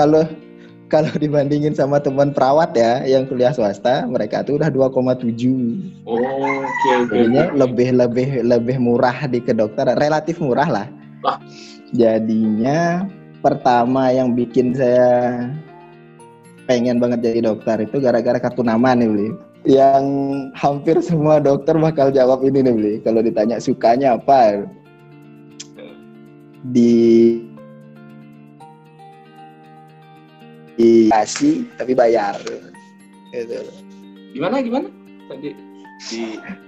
kalau kalau dibandingin sama teman perawat ya yang kuliah swasta, mereka tuh udah 2,7. Oke. Jadinya lebih murah di kedokteran, relatif murah lah. Wah. Jadinya pertama yang bikin saya pengen banget jadi dokter itu gara-gara kartu nama nih, Bli. Yang hampir semua dokter bakal jawab ini nih, Bli. Kalau ditanya sukanya apa? Dikasih tapi bayar gitu. Gimana tadi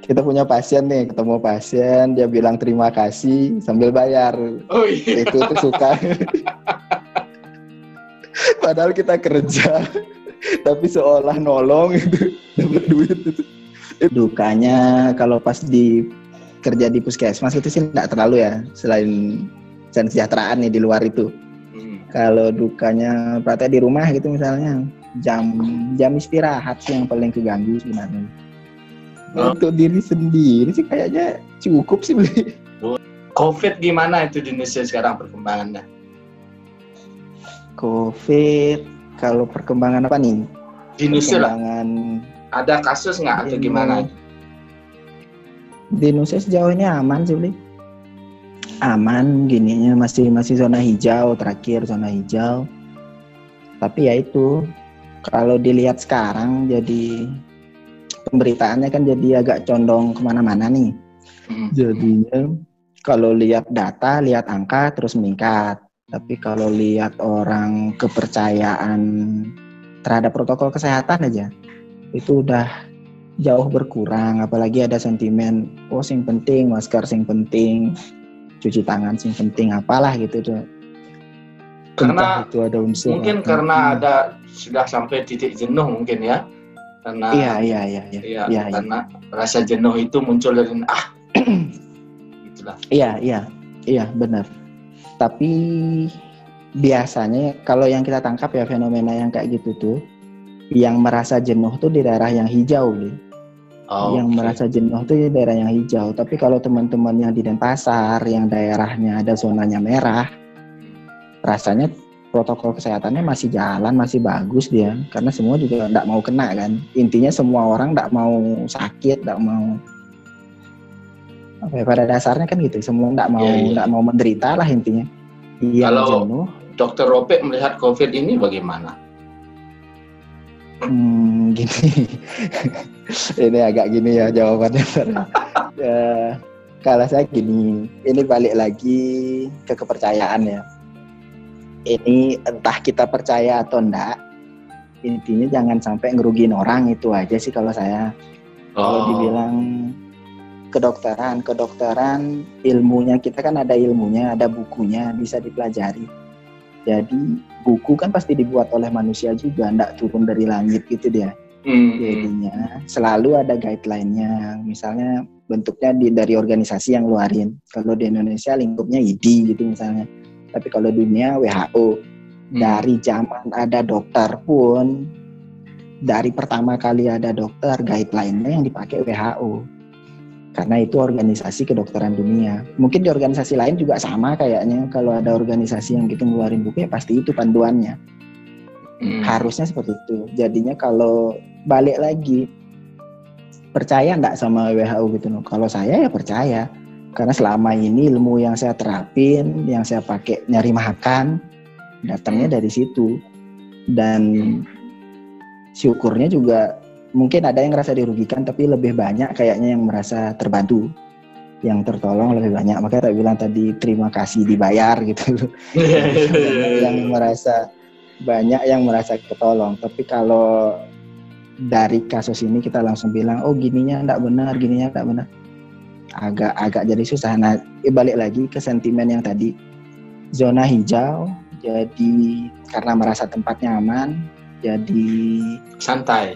kita punya pasien nih, ketemu pasien, dia bilang terima kasih sambil bayar. Oh iya. Itu suka. Padahal kita kerja tapi seolah nolong itu dapat duit itu. Dukanya kalau pas kerja di puskesmas itu sih enggak terlalu ya, selain kesejahteraan nih di luar itu. Kalau dukanya praktek di rumah gitu misalnya, jam istirahat sih yang paling keganggu sebenarnya. Untuk diri sendiri sih kayaknya cukup sih, Bli. COVID gimana itu di Indonesia sekarang perkembangannya? COVID, kalau perkembangan apa nih? Di Indonesia lah. Ada kasus nggak atau gimana? Di Indonesia sejauh ini aman sih, Bli. Aman, gininya masih zona hijau, terakhir zona hijau. Tapi ya itu, kalau dilihat sekarang jadi pemberitaannya kan jadi agak condong kemana-mana nih. Jadinya kalau lihat data, lihat angka terus meningkat. Tapi kalau lihat orang kepercayaan terhadap protokol kesehatan aja, itu udah jauh berkurang. Apalagi ada sentimen, sing penting, masker sing penting, cuci tangan sing penting, apalah gitu tuh. Karena itu ada unsur mungkin karena ada sudah sampai titik jenuh mungkin ya. Karena karena rasa jenuh itu muncul dari itulah. Iya, benar. Tapi biasanya kalau yang kita tangkap ya fenomena yang kayak gitu tuh, yang merasa jenuh tuh di daerah yang hijau, yang merasa jenuh tuh di daerah yang hijau. Tapi kalau teman-teman yang di Denpasar, yang daerahnya ada zonanya merah, rasanya protokol kesehatannya masih jalan, masih bagus dia. Karena semua juga nggak mau kena kan. Intinya semua orang nggak mau sakit, nggak mau pada dasarnya kan gitu. Semua nggak mau menderita lah intinya. Kalau jenuh. Dokter Ropek melihat COVID ini bagaimana? Gini. Ini agak gini ya jawabannya. Kalau saya gini, ini balik lagi ke kepercayaan ya. Ini entah kita percaya atau enggak, intinya jangan sampai ngerugiin orang, itu aja sih kalau saya. Kalau dibilang kedokteran ilmunya kita kan ada ilmunya, ada bukunya, bisa dipelajari. Jadi buku kan pasti dibuat oleh manusia juga, enggak turun dari langit gitu dia. Jadinya selalu ada guideline-nya, misalnya bentuknya dari organisasi yang ngeluarin. Kalau di Indonesia lingkupnya IDI gitu misalnya. Tapi kalau dunia WHO. Dari zaman ada dokter pun, dari pertama kali ada dokter, guideline-nya yang dipakai WHO. Karena itu organisasi kedokteran dunia. Mungkin di organisasi lain juga sama kayaknya. Kalau ada organisasi yang gitu ngeluarin buku ya pasti itu panduannya. Harusnya seperti itu. Jadinya kalau balik lagi, percaya enggak sama WHO gitu? Kalau saya ya percaya. Karena selama ini ilmu yang saya terapin, yang saya pakai nyari makan, datangnya dari situ. Dan syukurnya juga mungkin ada yang merasa dirugikan, tapi lebih banyak kayaknya yang merasa terbantu, yang tertolong lebih banyak. Makanya saya bilang tadi terima kasih dibayar gitu. Yang merasa banyak yang merasa ketolong. Tapi kalau dari kasus ini kita langsung bilang, gininya enggak benar, gininya enggak benar. Agak jadi susah. Nah, balik lagi ke sentimen yang tadi, zona hijau, jadi karena merasa tempatnya aman, jadi santai.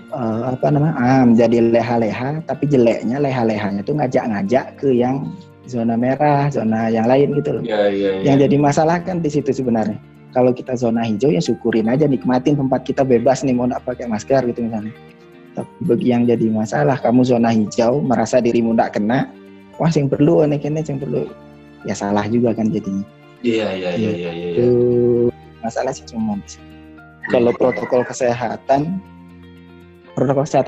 Jadi leha-leha, tapi jeleknya leha-lehanya tuh ngajak-ngajak ke yang zona merah, zona yang lain gitu loh. Yang jadi masalah kan di situ sebenarnya. Kalau kita zona hijau ya syukurin aja, nikmatin tempat kita bebas nih, mau nggak pakai masker gitu misalnya. Tapi bagi yang jadi masalah, kamu zona hijau merasa dirimu nggak kena, sing perlu sing perlu, ya salah juga kan jadinya. Iya. Itu masalah sih cuma. Kalau protokol kesehatan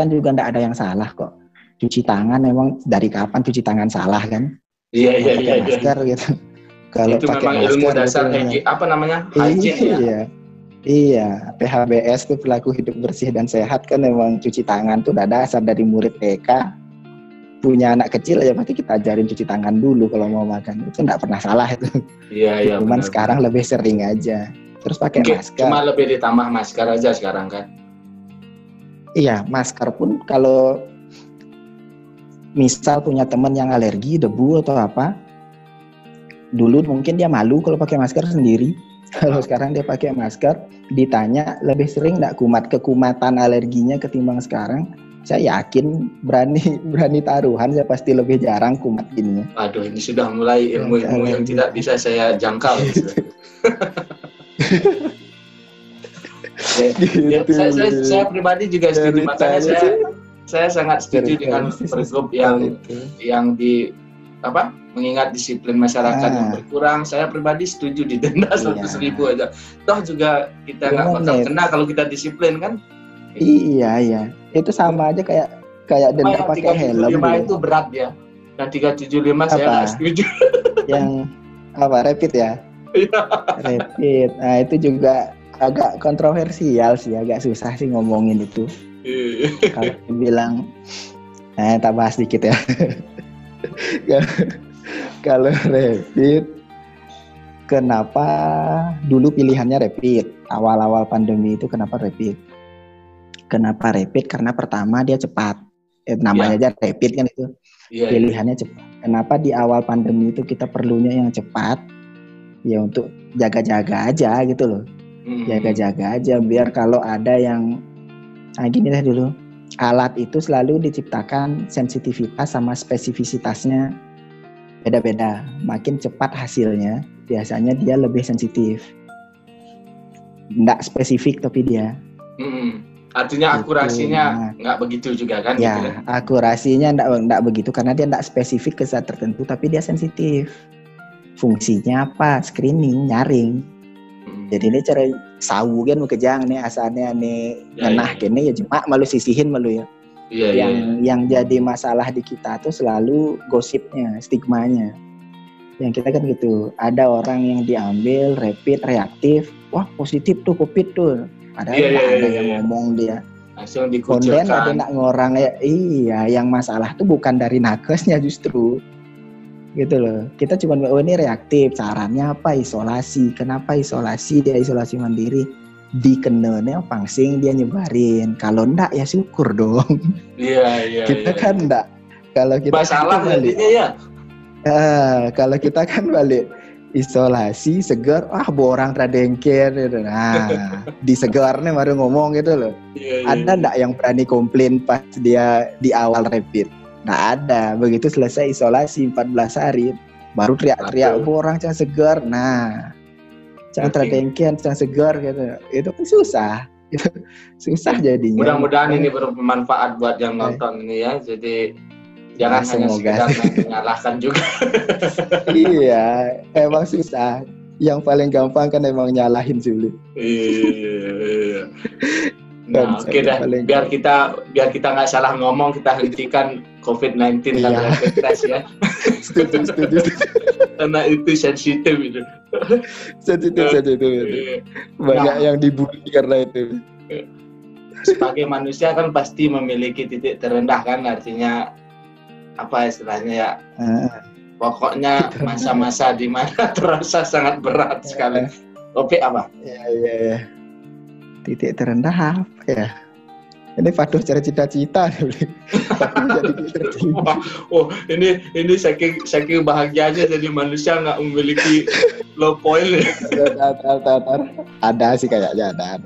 juga enggak ada yang salah kok. Cuci tangan memang dari kapan cuci tangan salah kan? Iya. Masker gitu. Kalau itu pakai memang ilmu masker dasar gitu, hygiene ya. Iya, PHBS tuh perilaku hidup bersih dan sehat kan memang cuci tangan tuh udah dasar dari murid TK. Punya anak kecil ya pasti kita ajarin cuci tangan dulu kalau mau makan. Itu enggak pernah salah itu. Iya. Cuman sekarang lebih sering aja. Terus pakai masker. Cuma lebih ditambah masker aja sekarang kan. Iya, masker pun kalau misal punya teman yang alergi debu atau apa, dulu mungkin dia malu kalau pakai masker sendiri. Kalau sekarang dia pakai masker, ditanya lebih sering enggak kekumatan alerginya ketimbang sekarang. Saya yakin berani taruhan saya pasti lebih jarang kumat gini. Aduh, ini sudah mulai ilmu-ilmu yang tidak bisa saya jangkau. Saya pribadi juga setuju, makanya saya sangat setuju dengan pergub yang mengingat disiplin masyarakat yang berkurang. Saya pribadi setuju didenda 100.000 aja. Toh juga kita nggak bakal kena kalau kita disiplin kan? Iya. Itu sama aja kayak denda pakai helm. 375 itu berat ya. Dan 375 saya nggak setuju. Yang rapid ya? Iya. Rapid. Nah itu juga agak kontroversial sih, agak susah sih ngomongin itu. Kalau dibilang, tak bahas dikit ya. Kalau rapid, kenapa dulu pilihannya rapid? Awal-awal pandemi itu kenapa rapid? Kenapa rapid? Karena pertama dia cepat. Namanya aja rapid kan itu. Pilihannya cepat. Kenapa di awal pandemi itu kita perlunya yang cepat? Ya untuk jaga-jaga aja gitu loh. Jaga-jaga aja biar kalau ada yang gini deh dulu. Alat itu selalu diciptakan sensitivitas sama spesifisitasnya beda-beda. Makin cepat hasilnya, biasanya dia lebih sensitif. Nggak spesifik tapi dia. Artinya akurasinya nggak begitu juga kan? Ya, gitu. Akurasinya nggak begitu karena dia nggak spesifik ke zat tertentu, tapi dia sensitif. Fungsinya apa? Screening, nyaring. Jadi ini cara sawu kan kejang nih asalnya nih ngenah kene ya cuma malu sisihin malu ya. Yang jadi masalah di kita tuh selalu gosipnya, stigmanya. Yang kita kan gitu, ada orang yang diambil rapid reaktif, wah positif tuh COVID tuh. Padahal ada yang ngomong dia langsung dikucilkan. Ada nak ngorang ya. Iya, yang masalah tuh bukan dari nakesnya justru. Gitu loh. Kita cuma ini reaktif. Caranya apa? Isolasi. Kenapa isolasi? Dia isolasi mandiri. Dikenalnya pangsing dia nyebarin. Kalau enggak ya syukur dong. Iya. Kita kan enggak. Kalau kita masalah jadinya ya. Kalau kita kan balik isolasi segar, borang tradengker gitu. Nah, di segarnya baru ngomong gitu loh. Ada enggak yang berani komplain pas dia di awal rapid? Nggak ada. Begitu selesai isolasi 14 hari baru teriak-teriak borang cang segar. Nah, cang tradengker, cang segar gitu. Itu kan susah. Itu susah jadinya. Mudah-mudahan ini bermanfaat buat yang nonton ini ya. Jadi jangan hanya sekedar menyalahkan juga. Iya, emang susah. Yang paling gampang kan emang nyalahin sulit. Iya. Nah, oke dah. Biar kita nggak salah ngomong, kita hentikan COVID-19 dan rapid test ya. Setuju. Karena itu sensitif itu. Sensitif. Banyak yang dibully karena itu. Sebagai manusia kan pasti memiliki titik terendah kan, artinya apa istilahnya ya? Pokoknya masa-masa di mana terasa sangat berat sekali. Oke apa? Iya. Titik terendah apa ya? Ini Faduh cara cita-cita nih. Ini saking bahagianya jadi manusia nggak memiliki low point. Ada sih kayaknya ada.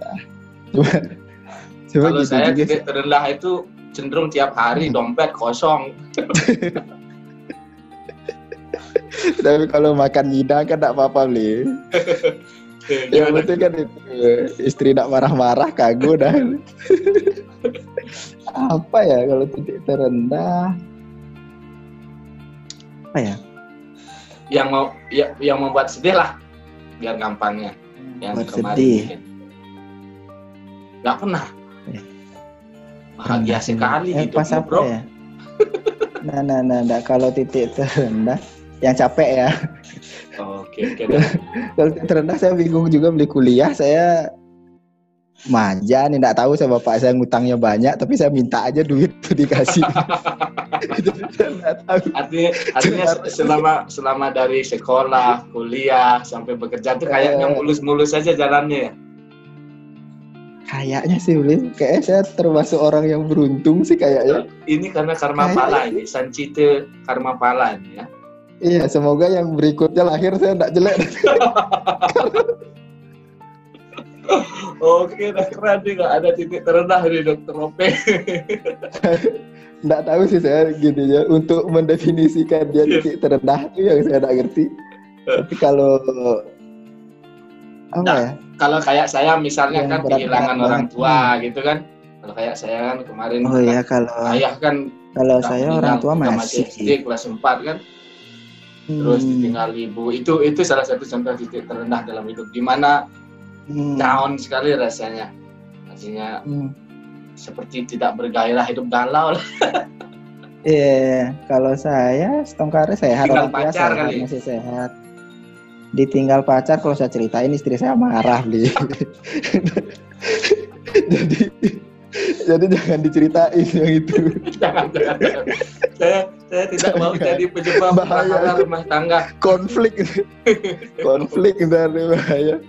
Kalau saya titik terendah itu cenderung tiap hari dompet kosong. Tapi kalau makan nyidang kan tak apa-apa beli. Yang penting kan itu istri tak marah-marah kagum dah. Apa ya kalau titik terendah? Apa ya? Yang membuat sedih lah, biar gampangnya. Yang kemarin sedih. Nggak pernah. Bahagia sekali hidup pas apa bro. Ya? Nah, kalau titik terendah yang capek ya. Oke. Kalau titik terendah saya bingung juga beli kuliah, saya manja nih, nggak tahu saya bapak saya ngutangnya banyak, tapi saya minta aja duit tuh dikasih. Artinya selama dari sekolah, kuliah sampai bekerja tuh kayaknya mulus-mulus aja jalannya ya. Kayaknya sih Ulin, kayaknya saya termasuk orang yang beruntung sih kayaknya. Ini karena karma pala ini, sancite karma pala ini ya. Iya, semoga yang berikutnya lahir saya nggak jelek. Oke, udah keren nih, nggak ada titik terendah nih Dokter Ope. Nggak tahu sih saya gitu ya, untuk mendefinisikan dia titik terendah itu yang saya nggak ngerti. Tapi kalau kalau kayak saya misalnya kan kehilangan orang tua gitu kan. Kalau kayak saya kan kemarin kalau ayah kan, kalau saya orang tua masih SD kelas 4 kan. Terus ditinggal ibu. Itu salah satu contoh titik terendah dalam hidup, di mana down sekali rasanya. Artinya seperti tidak bergairah, hidup galau lah. Iya, kalau saya setengkare sehat, tinggal orang tua pacar sehat, kali. masih sehat. Ditinggal pacar kalau saya ceritain istri saya marah beli. jadi jangan diceritain yang itu. Jangan. Saya tidak mau jadi penyebab bahaya rumah tangga. Konflik dari bahaya.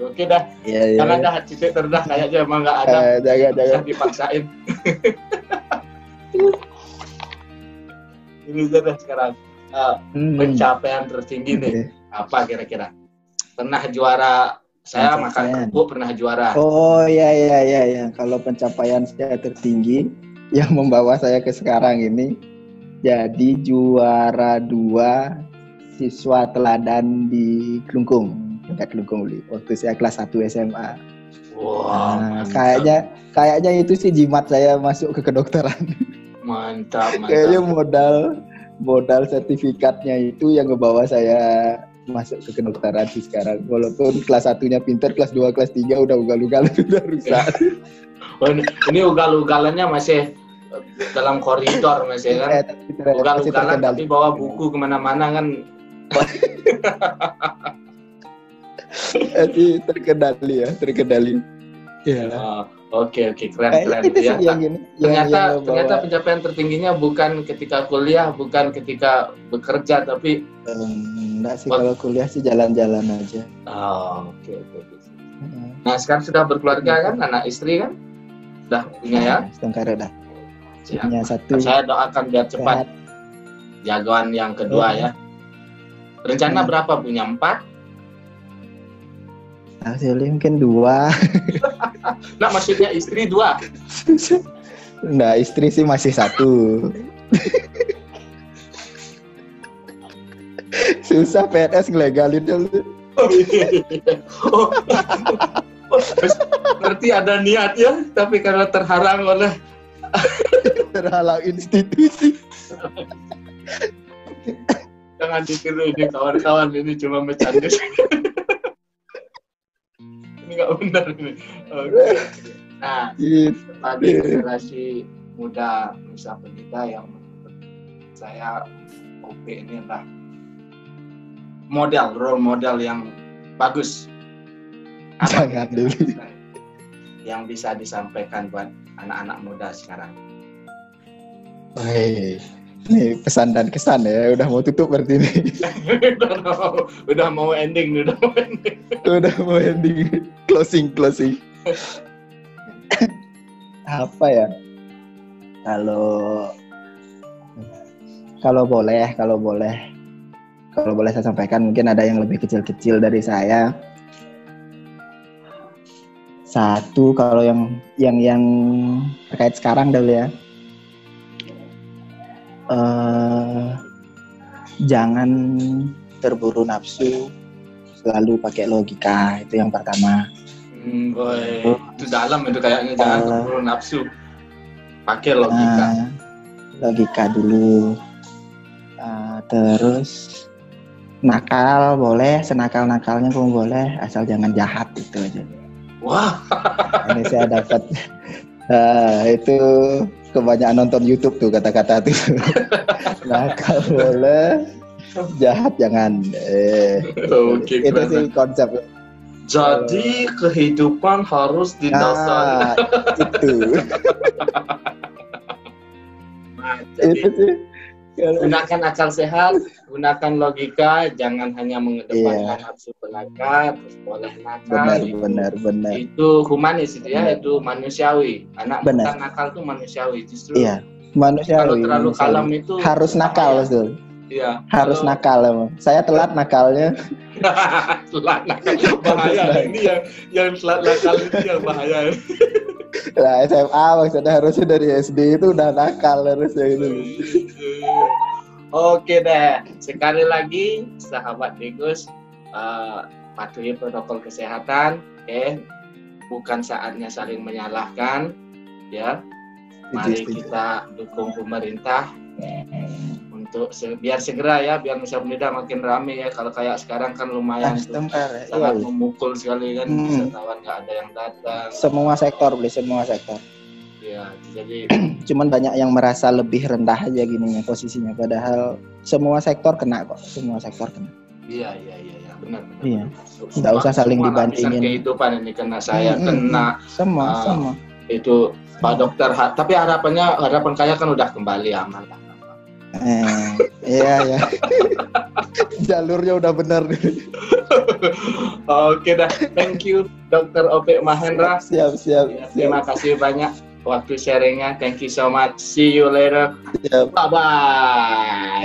Oke dah. Jangan dah titik terendah kayaknya emang nggak ada. Jangan dipaksain. Ini sudah sekarang pencapaian tertinggi nih. Apa kira-kira? Pernah juara? Saya makan kerupuk pernah juara. Oh iya. Kalau pencapaian saya tertinggi yang membawa saya ke sekarang ini, jadi juara 2 siswa teladan di Klungkung, dekat Klungkung waktu saya kelas 1 SMA. Wow. Kayaknya itu sih jimat saya masuk ke kedokteran. Mantap. Kayaknya modal sertifikatnya itu yang ngebawa saya masuk ke kedokteran sih sekarang. Walaupun kelas 1-nya pintar, kelas 2, kelas 3 udah ugal-ugalan, udah rusak. Ini ugal-ugalannya masih dalam koridor masih kan? Ugal-ugalan tapi bawa buku kemana-mana kan? terkendali. Ya. Oke, keren ya. Ternyata pencapaian tertingginya bukan ketika kuliah, bukan ketika bekerja, tapi enggak sih, kalau kuliah sih jalan-jalan aja. Oke. Nah, sekarang sudah berkeluarga kan, anak istri kan? Sudah punya ya? Setengkare dah. Punya satu. Saya doakan biar cepat jagoan yang kedua ya. Rencana berapa? Punya 4? Hasilnya mungkin 2. Nah, maksudnya istri 2? Nah, istri sih masih 1. Susah PNS ngelegalin dulu. Berarti ada niat ya, tapi karena terhalang oleh institusi. Jangan ditiru ini kawan-kawan, ini cuma bercanda. Ini nggak benar ini. Okay. Nah, tadi generasi muda Nusa Penida yang menurut saya OP ini adalah role model yang bagus. Jangan dulu. Yang bisa disampaikan buat anak-anak muda sekarang. Ini pesan dan kesan ya, udah mau tutup berarti ini. udah mau ending. Udah mau ending. Closing. Apa ya? Kalau boleh saya sampaikan, mungkin ada yang lebih kecil-kecil dari saya. Satu, kalau yang terkait sekarang dulu ya. Jangan terburu nafsu, selalu pakai logika, itu yang pertama. Itu dalam itu kayaknya, jangan terburu nafsu, pakai logika. Logika dulu. Terus nakal boleh, senakal-nakalnya pun boleh, asal jangan jahat, itu aja. Wah. Ini saya dapat. Itu kebanyakan nonton YouTube tuh kata-kata tuh. Nakal boleh, jahat jangan. Oke, itu sih konsep. Jadi kehidupan harus didasari. Itu. Jadi, itu sih. Gunakan akal sehat, gunakan logika, jangan hanya mengedepankan nafsu belaka, terus boleh nakal. Benar. Itu humanis itu ya, itu manusiawi. Anak muda nakal itu manusiawi, justru. Iya, manusiawi. Kalau terlalu kalem itu harus nakal, betul. Iya. Harus nakal emang. Saya telat nakalnya. Telat nakal bahaya. Ini yang telat nakal itu yang bahaya. Nah, SMA maksudnya harusnya dari SD itu udah nakal harusnya gitu. Oke deh, sekali lagi sahabat Digus, patuhi protokol kesehatan, bukan saatnya saling menyalahkan, ya. Mari kita dukung pemerintah untuk biar segera ya, biar Nusa Penida makin ramai ya. Kalau kayak sekarang kan lumayan sangat memukul sekali kan, wisatawan nggak ada yang datang. Semua sektor. Ya, jadi cuman banyak yang merasa lebih rendah aja gini posisinya, padahal semua sektor kena kok, Iya, benar. Iya. Nggak usah saling dibandingin. Kehidupan ini kena saya, kena semua. Itu Pak Dokter, tapi harapan kaya kan udah kembali aman. Iya. Jalurnya udah benar. Oke dah, thank you Dr. Opik Mahendra. Siap. Terima kasih banyak waktu sharingnya. Thank you so much. See you later. Siap. Bye.